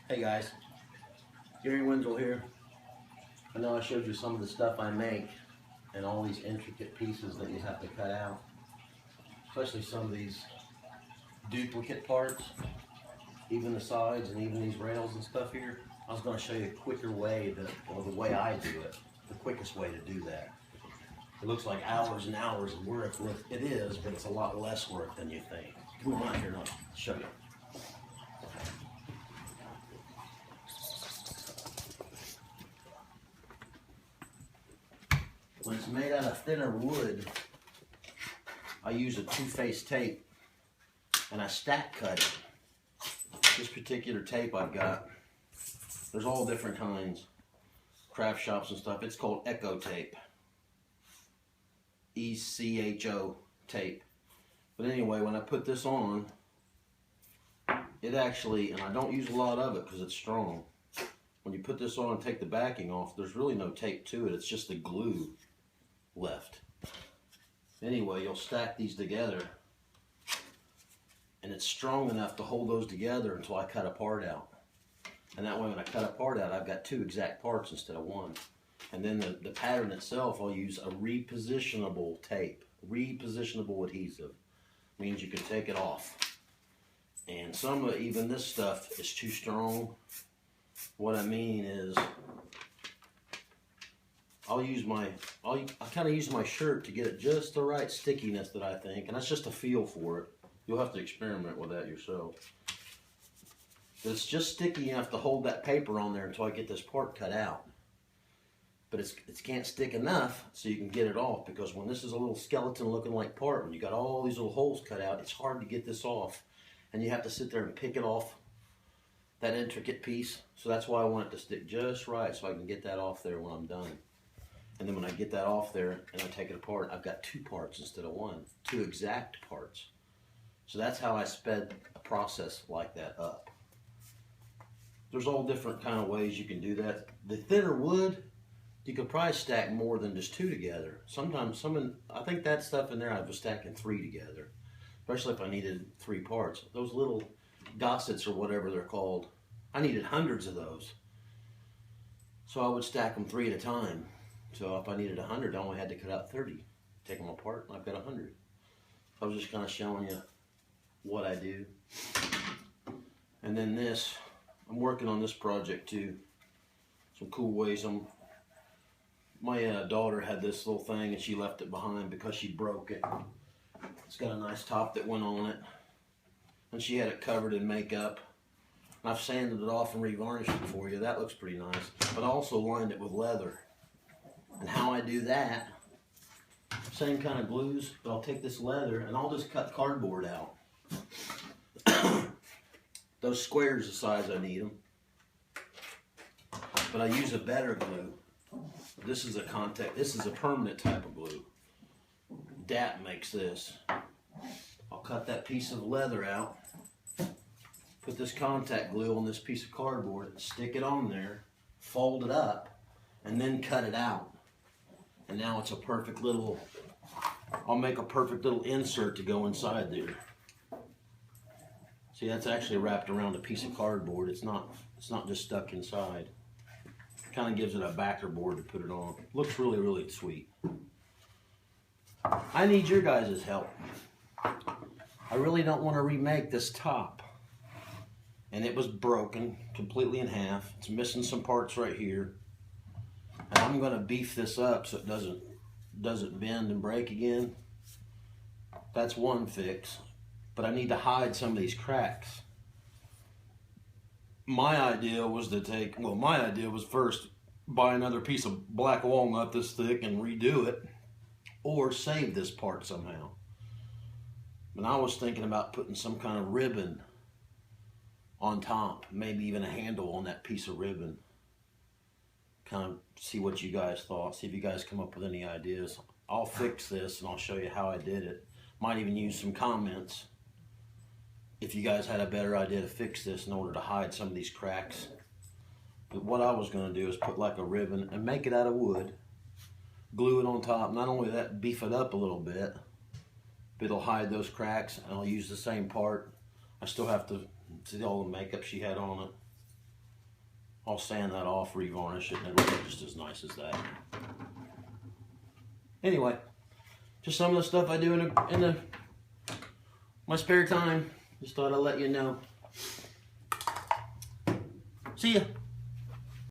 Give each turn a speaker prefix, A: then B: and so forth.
A: Hey guys, Gary Wenzel here. I know I showed you some of the stuff I make and all these intricate pieces that you have to cut out, especially some of these duplicate parts, even the sides and even these rails and stuff here. I was going to show you a quicker way, or the way I do it, the quickest way to do that. It looks like hours and hours of work. It is, but it's a lot less work than you think. Come on out here and I'll show you. When it's made out of thinner wood, I use a two-faced tape and I stack cut it. This particular tape I've got, there's all different kinds, craft shops and stuff. It's called Echo tape, E-C-H-O tape. But anyway, when I put this on, it actually, and I don't use a lot of it because it's strong. When you put this on and take the backing off, there's really no tape to it. It's just the glue left. Anyway, you'll stack these together and it's strong enough to hold those together until I cut a part out. And that way when I cut a part out, I've got two exact parts instead of one. And then the pattern itself, I'll use a repositionable tape. Repositionable adhesive means you can take it off. And some of even this stuff is too strong. What I mean is, I kind of use my shirt to get it just the right stickiness that I think, and that's just a feel for it. You'll have to experiment with that yourself. But it's just sticky enough to hold that paper on there until I get this part cut out. But it can't stick enough so you can get it off, because when this is a little skeleton looking like part, when you got all these little holes cut out, it's hard to get this off. And you have to sit there and pick it off, that intricate piece. So that's why I want it to stick just right so I can get that off there when I'm done. And then when I get that off there and I take it apart, I've got two parts instead of one, two exact parts. So that's how I sped a process like that up. There's all different kind of ways you can do that. The thinner wood, you could probably stack more than just two together. Sometimes I think that stuff in there I was stacking three together, especially if I needed three parts. Those little gossets or whatever they're called, I needed hundreds of those. So I would stack them three at a time. So if I needed 100, I only had to cut out 30. Take them apart, and I've got 100. I was just kind of showing you what I do. And then this, I'm working on this project too. Some cool ways. My daughter had this little thing, and she left it behind because she broke it. It's got a nice top that went on it, and she had it covered in makeup. And I've sanded it off and revarnished it for you. That looks pretty nice. But I also lined it with leather. And how I do that, same kind of glues, but I'll take this leather and I'll just cut cardboard out. Those squares the size I need them. But I use a better glue. This is a permanent type of glue. DAP makes this. I'll cut that piece of leather out, put this contact glue on this piece of cardboard, stick it on there, fold it up, and then cut it out. And now it's a perfect little, I'll make a perfect little insert to go inside there. See, that's actually wrapped around a piece of cardboard. It's not just stuck inside. Kind of gives it a backer board to put it on. Looks really, really sweet. I need your guys' help. I really don't want to remake this top. And it was broken completely in half. It's missing some parts right here. And I'm going to beef this up so it doesn't bend and break again. That's one fix. But I need to hide some of these cracks. My idea was first buy another piece of black walnut this thick and redo it, or save this part somehow. But I was thinking about putting some kind of ribbon on top, maybe even a handle on that piece of ribbon. Kind of see what you guys thought, see if you guys come up with any ideas. I'll fix this and I'll show you how I did it. Might even use some comments if you guys had a better idea to fix this in order to hide some of these cracks. But what I was going to do is put like a ribbon and make it out of wood, glue it on top. Not only that, beef it up a little bit, but it'll hide those cracks, and I'll use the same part. I still have to see all the makeup she had on it. I'll sand that off, revarnish it, and it'll look just as nice as that. Anyway, just some of the stuff I do in my spare time. Just thought I'd let you know. See ya.